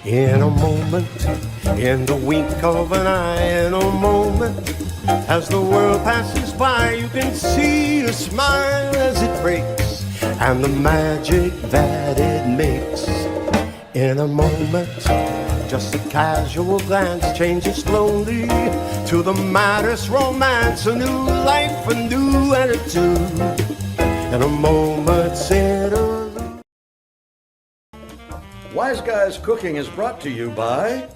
In a moment, in the wink of an eye, in a moment, as the world passes by, you can see a smile as it breaks, and the magic that it makes. In a moment, just a casual glance changes slowly to the maddest romance, a new life, a new attitude. In a moment's interlude. Wise Guys Cooking is brought to you by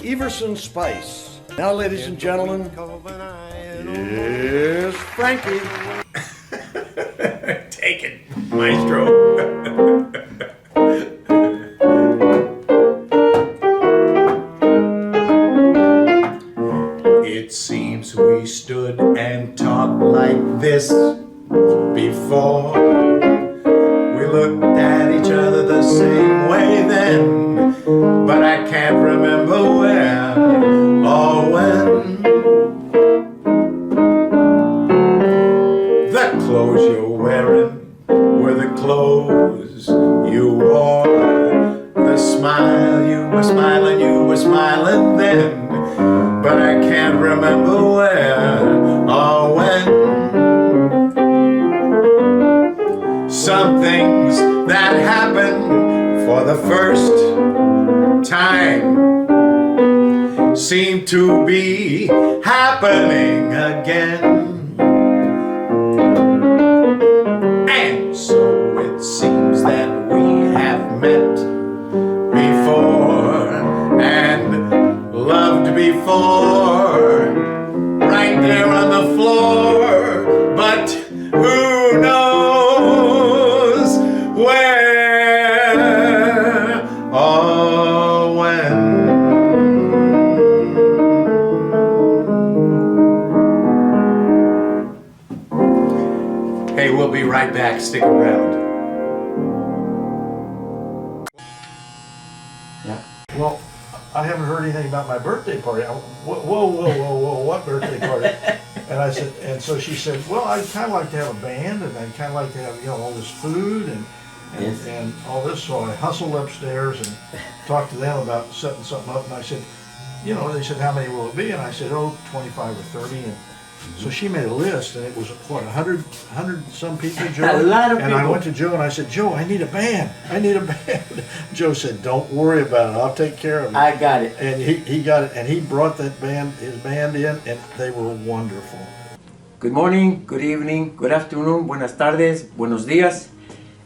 Everson Spice. Now, ladies and gentlemen, here's Frankie. Take it, maestro. It seems we stood and talked like this before. We looked at each other the same way then, but I can't remember where or when. The clothes you're wearing were the clothes you wore. The smile you were smiling then, but I can't remember where or when. Some things that happen for the first time seem to be happening again. And so it seems that we have met before and loved before, right there on the floor, but who knows where or when. Hey, we'll be right back. Stick around. Well, I haven't heard anything about my birthday party. Whoa, what birthday party? And I said, and so she said, well, I'd kind of like to have a band, and I'd kind of like to have, you know, all this food and all this. So I hustled upstairs and talked to them about setting something up. And I said, you know, they said, how many will it be? And I said, 25 or 30. And so she made a list, and it was, what, 100 some people, Joe? A lot of And I people. went to Joe, and I said, Joe, I need a band. Joe said, don't worry about it. I'll take care of it. I got it. And he got it, and he brought his band in, and they were wonderful. Good morning, good evening, good afternoon, buenas tardes, buenos días.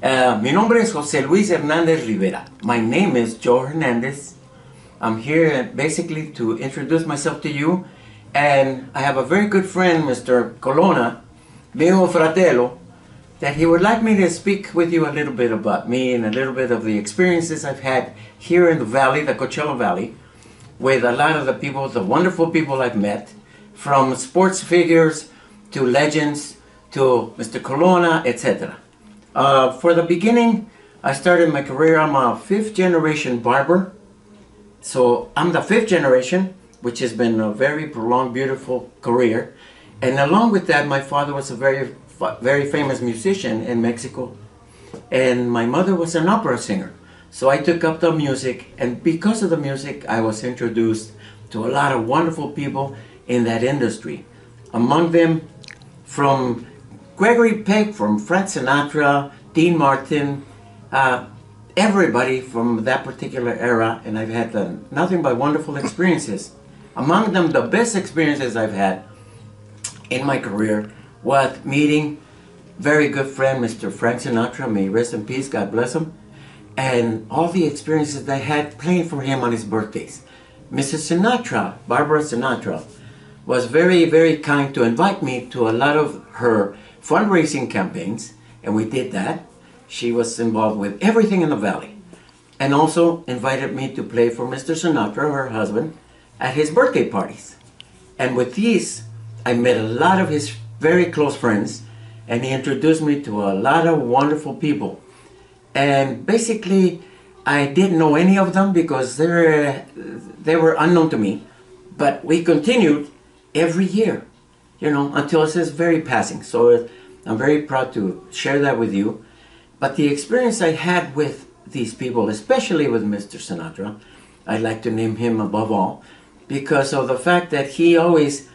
Mi nombre es José Luis Hernandez Rivera. My name is Joe Hernandez. I'm here basically to introduce myself to you. And I have a very good friend, Mr. Colonna, mio fratello, that he would like me to speak with you a little bit about me and a little bit of the experiences I've had here in the valley, the Coachella Valley, with a lot of the people, the wonderful people I've met, from sports figures to legends to Mr. Colonna, etc. For the beginning, I started my career. I'm a fifth generation barber. So I'm the fifth generation, which has been a very prolonged, beautiful career. And along with that, my father was a very famous musician in Mexico. And my mother was an opera singer. So I took up the music, and because of the music, I was introduced to a lot of wonderful people in that industry. Among them, from Gregory Peck, from Frank Sinatra, Dean Martin, everybody from that particular era, and I've had nothing but wonderful experiences. Among them, the best experiences I've had in my career was meeting very good friend, Mr. Frank Sinatra, may he rest in peace, God bless him, and all the experiences I had playing for him on his birthdays. Mrs. Sinatra, Barbara Sinatra, was very, very kind to invite me to a lot of her fundraising campaigns, and we did that. She was involved with everything in the valley, and also invited me to play for Mr. Sinatra, her husband, at his birthday parties. And with these, I met a lot of his very close friends, and he introduced me to a lot of wonderful people. And basically, I didn't know any of them because they were unknown to me, but we continued every year, you know, until his very passing. So I'm very proud to share that with you. But the experience I had with these people, especially with Mr. Sinatra, I'd like to name him above all because of the fact that he always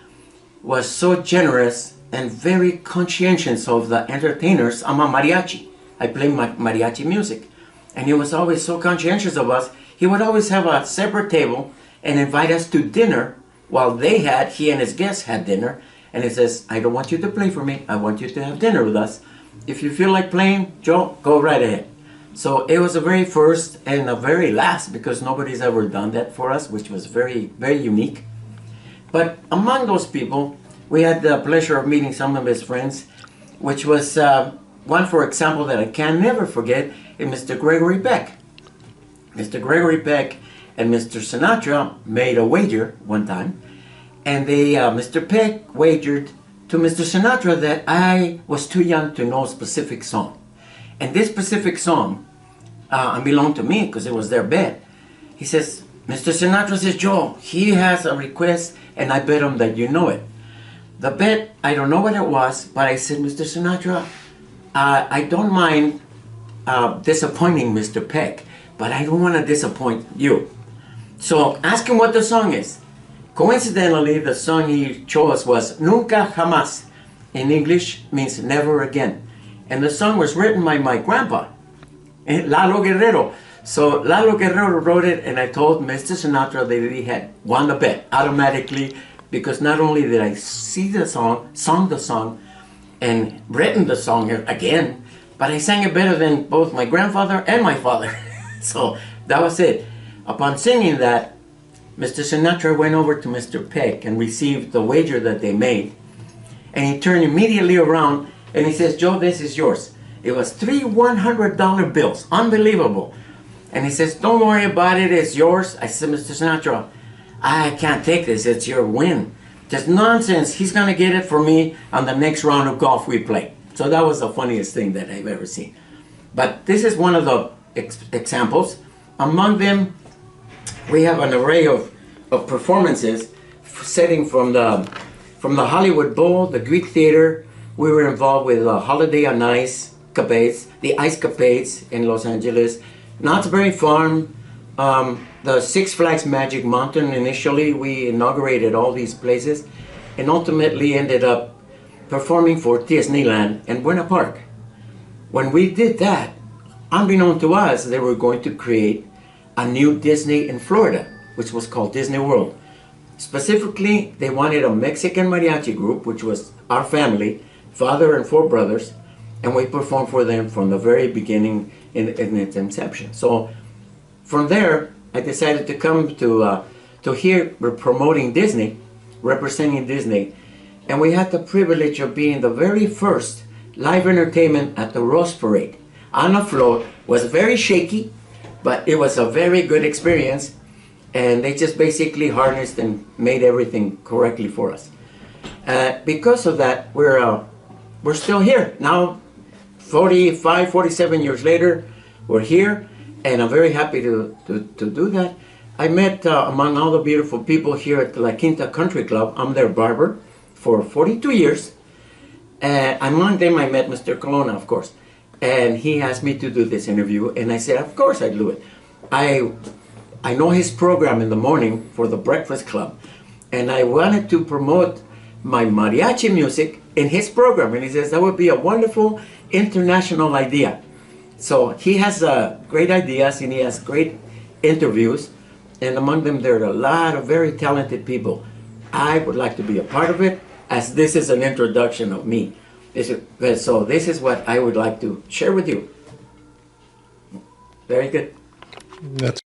was so generous and very conscientious of the entertainers. I'm a mariachi. I play mariachi music. And he was always so conscientious of us. He would always have a separate table and invite us to dinner while he and his guests had dinner. And he says, I don't want you to play for me. I want you to have dinner with us. If you feel like playing, Joe, go right ahead. So it was the very first and the very last, because nobody's ever done that for us, which was very, very unique. But among those people, we had the pleasure of meeting some of his friends, which was one, for example, that I can never forget, is Mr. Gregory Peck. Mr. Gregory Peck and Mr. Sinatra made a wager one time, and Mr. Peck wagered to Mr. Sinatra that I was too young to know a specific song. And this specific song belonged to me because it was their bet. He says, Mr. Sinatra says, Joe, he has a request and I bet him that you know it. The bet, I don't know what it was, but I said, Mr. Sinatra, I don't mind disappointing Mr. Peck, but I don't want to disappoint you. So ask him what the song is. Coincidentally, the song he chose was Nunca Jamás. In English means never again. And the song was written by my grandpa, Lalo Guerrero. So Lalo Guerrero wrote it, and I told Mr. Sinatra that he had won the bet automatically, because not only did I see the song, sung the song, and written the song again, but I sang it better than both my grandfather and my father. So that was it. Upon singing that, Mr. Sinatra went over to Mr. Peck and received the wager that they made. And he turned immediately around and he says, Joe, this is yours. It was 3 $100 bills. Unbelievable. And he says, don't worry about it. It's yours. I said, Mr. Sinatra, I can't take this. It's your win. Just nonsense. He's going to get it for me on the next round of golf we play. So that was the funniest thing that I've ever seen. But this is one of the examples. Among them, we have an array of performances setting from the Hollywood Bowl, the Greek Theater. We were involved with Holiday on Ice Capades, the Ice Capades in Los Angeles, Knott's Berry Farm, the Six Flags Magic Mountain. Initially, we inaugurated all these places and ultimately ended up performing for Disneyland and Buena Park. When we did that, unbeknown to us, they were going to create a new Disney in Florida, which was called Disney World. Specifically, they wanted a Mexican mariachi group, which was our family, father and 4 brothers, and we performed for them from the very beginning in its inception. So from there, I decided to come to here. We're promoting Disney, representing Disney, and we had the privilege of being the very first live entertainment at the Rose Parade. On a float, was very shaky, but it was a very good experience, and they just basically harnessed and made everything correctly for us. Because of that, we're still here. Now, 45, 47 years later, we're here, and I'm very happy to do that. I met, among all the beautiful people here at La Quinta Country Club, I'm their barber for 42 years. Among them, I met Mr. Colonna, of course. And he asked me to do this interview, and I said, of course I'd do it. I know his program in the morning for the Breakfast Club, and I wanted to promote my mariachi music in his program, and he says that would be a wonderful international idea. So he has great ideas, and he has great interviews, and among them there are a lot of very talented people. I would like to be a part of it, as this is an introduction of me. So this is what I would like to share with you. Very good. That's